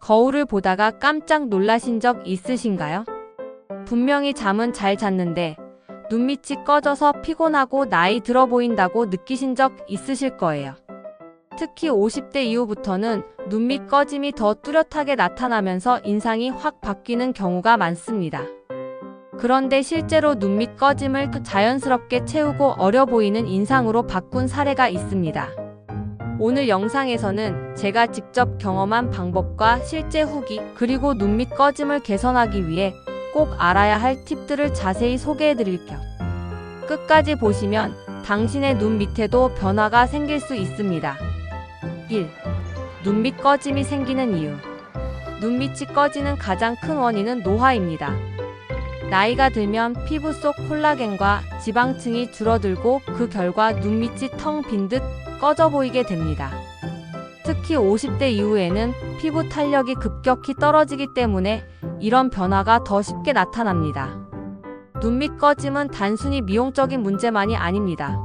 거울을 보다가 깜짝 놀라신 적 있으신가요? 분명히 잠은 잘 잤는데 눈밑이 꺼져서 피곤하고 나이 들어 보인다고 느끼신 적 있으실 거예요. 특히 50대 이후부터는 눈밑 꺼짐이 더 뚜렷하게 나타나면서 인상이 확 바뀌는 경우가 많습니다. 그런데 실제로 눈밑 꺼짐을 자연스럽게 채우고 어려 보이는 인상으로 바꾼 사례가 있습니다. 오늘 영상에서는 제가 직접 경험한 방법과 실제 후기, 그리고 눈밑 꺼짐을 개선하기 위해 꼭 알아야 할 팁들을 자세히 소개해 드릴게요. 끝까지 보시면 당신의 눈 밑에도 변화가 생길 수 있습니다. 1. 눈밑 꺼짐이 생기는 이유. 눈밑이 꺼지는 가장 큰 원인은 노화입니다. 나이가 들면 피부 속 콜라겐과 지방층이 줄어들고 그 결과 눈밑이 텅 빈 듯 꺼져 보이게 됩니다. 특히 50대 이후에는 피부 탄력이 급격히 떨어지기 때문에 이런 변화가 더 쉽게 나타납니다. 눈밑 꺼짐은 단순히 미용적인 문제만이 아닙니다.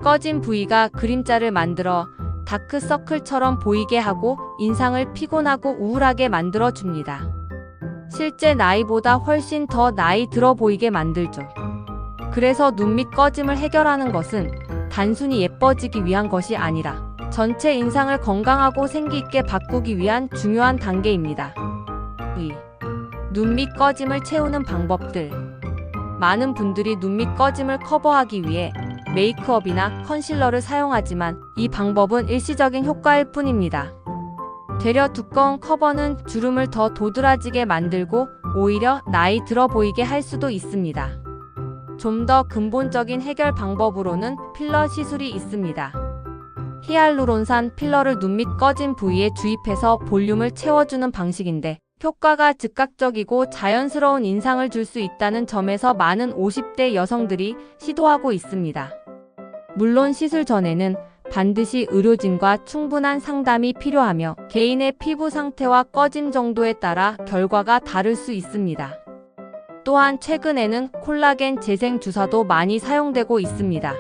꺼진 부위가 그림자를 만들어 다크서클처럼 보이게 하고 인상을 피곤하고 우울하게 만들어줍니다. 실제 나이보다 훨씬 더 나이 들어 보이게 만들죠. 그래서 눈밑 꺼짐을 해결하는 것은 단순히 예뻐지기 위한 것이 아니라 전체 인상을 건강하고 생기 있게 바꾸기 위한 중요한 단계입니다. 2. 눈밑 꺼짐을 채우는 방법들. 많은 분들이 눈밑 꺼짐을 커버하기 위해 메이크업이나 컨실러를 사용하지만 이 방법은 일시적인 효과일 뿐입니다. 되려 두꺼운 커버는 주름을 더 도드라지게 만들고 오히려 나이 들어 보이게 할 수도 있습니다. 좀 더 근본적인 해결 방법으로는 필러 시술이 있습니다. 히알루론산 필러를 눈밑 꺼진 부위에 주입해서 볼륨을 채워주는 방식인데 효과가 즉각적이고 자연스러운 인상을 줄 수 있다는 점에서 많은 50대 여성들이 시도하고 있습니다. 물론 시술 전에는 반드시 의료진과 충분한 상담이 필요하며 개인의 피부 상태와 꺼짐 정도에 따라 결과가 다를 수 있습니다. 또한 최근에는 콜라겐 재생 주사도 많이 사용되고 있습니다.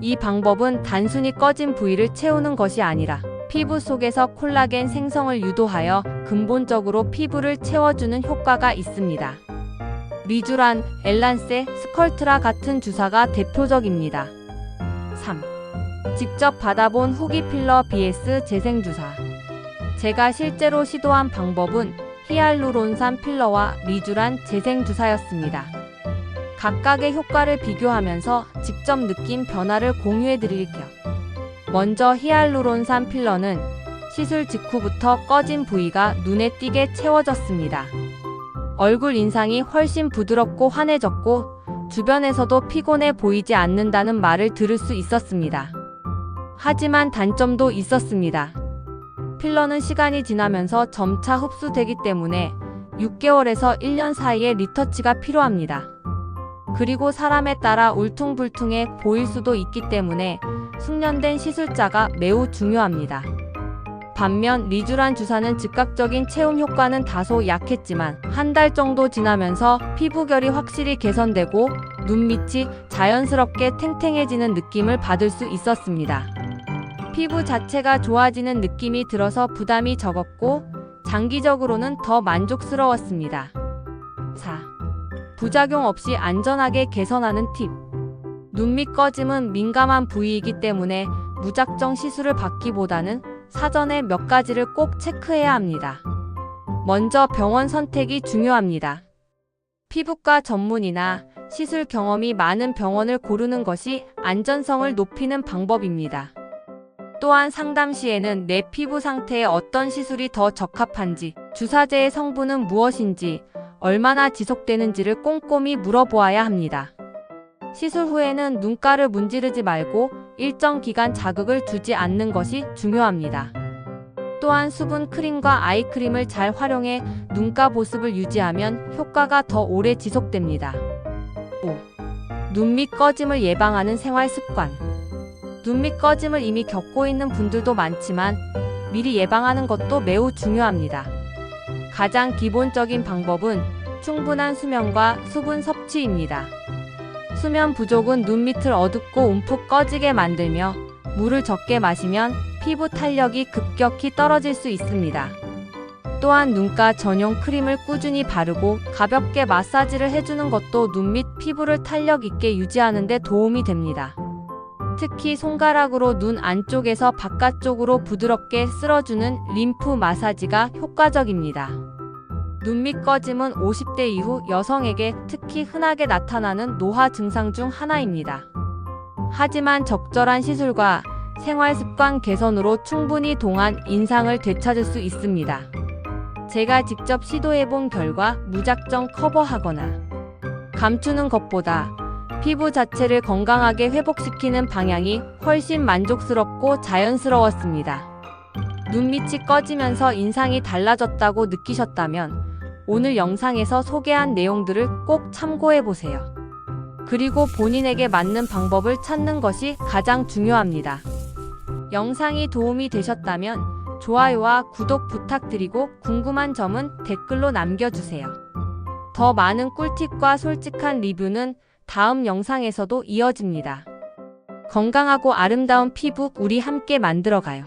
이 방법은 단순히 꺼진 부위를 채우는 것이 아니라 피부 속에서 콜라겐 생성을 유도하여 근본적으로 피부를 채워주는 효과가 있습니다. 리쥬란, 엘란세, 스컬트라 같은 주사가 대표적입니다. 3. 직접 받아본 후기 필러 vs 재생주사. 제가 실제로 시도한 방법은 히알루론산 필러와 리쥬란 재생주사였습니다. 각각의 효과를 비교하면서 직접 느낀 변화를 공유해 드릴게요. 먼저 히알루론산 필러는 시술 직후부터 꺼진 부위가 눈에 띄게 채워졌습니다. 얼굴 인상이 훨씬 부드럽고 환해졌고 주변에서도 피곤해 보이지 않는다는 말을 들을 수 있었습니다. 하지만 단점도 있었습니다. 필러는 시간이 지나면서 점차 흡수되기 때문에 6개월에서 1년 사이에 리터치가 필요합니다. 그리고 사람에 따라 울퉁불퉁해 보일 수도 있기 때문에 숙련된 시술자가 매우 중요합니다. 반면 리쥬란 주사는 즉각적인 체온 효과는 다소 약했지만 한 달 정도 지나면서 피부결이 확실히 개선되고 눈밑이 자연스럽게 탱탱해지는 느낌을 받을 수 있었습니다. 피부 자체가 좋아지는 느낌이 들어서 부담이 적었고 장기적으로는 더 만족스러웠습니다. 4. 부작용 없이 안전하게 개선하는 팁. 눈밑 꺼짐은 민감한 부위이기 때문에 무작정 시술을 받기보다는 사전에 몇 가지를 꼭 체크해야 합니다. 먼저 병원 선택이 중요합니다. 피부과 전문의나 시술 경험이 많은 병원을 고르는 것이 안전성을 높이는 방법입니다. 또한 상담 시에는 내 피부 상태에 어떤 시술이 더 적합한지, 주사제의 성분은 무엇인지, 얼마나 지속되는지를 꼼꼼히 물어보아야 합니다. 시술 후에는 눈가를 문지르지 말고 일정 기간 자극을 주지 않는 것이 중요합니다. 또한 수분 크림과 아이크림을 잘 활용해 눈가 보습을 유지하면 효과가 더 오래 지속됩니다. 5. 눈밑 꺼짐을 예방하는 생활 습관. 눈밑 꺼짐을 이미 겪고 있는 분들도 많지만 미리 예방하는 것도 매우 중요합니다. 가장 기본적인 방법은 충분한 수면과 수분 섭취입니다. 수면 부족은 눈밑을 어둡고 움푹 꺼지게 만들며 물을 적게 마시면 피부 탄력이 급격히 떨어질 수 있습니다. 또한 눈가 전용 크림을 꾸준히 바르고 가볍게 마사지를 해주는 것도 눈 및 피부를 탄력 있게 유지하는 데 도움이 됩니다. 특히 손가락으로 눈 안쪽에서 바깥쪽으로 부드럽게 쓸어주는 림프 마사지가 효과적입니다. 눈밑 꺼짐은 50대 이후 여성에게 특히 흔하게 나타나는 노화 증상 중 하나입니다. 하지만 적절한 시술과 생활 습관 개선으로 충분히 동안 인상을 되찾을 수 있습니다. 제가 직접 시도해본 결과 무작정 커버하거나 감추는 것보다 피부 자체를 건강하게 회복시키는 방향이 훨씬 만족스럽고 자연스러웠습니다. 눈밑이 꺼지면서 인상이 달라졌다고 느끼셨다면 오늘 영상에서 소개한 내용들을 꼭 참고해보세요. 그리고 본인에게 맞는 방법을 찾는 것이 가장 중요합니다. 영상이 도움이 되셨다면 좋아요와 구독 부탁드리고 궁금한 점은 댓글로 남겨주세요. 더 많은 꿀팁과 솔직한 리뷰는 다음 영상에서도 이어집니다. 건강하고 아름다운 피부 우리 함께 만들어가요.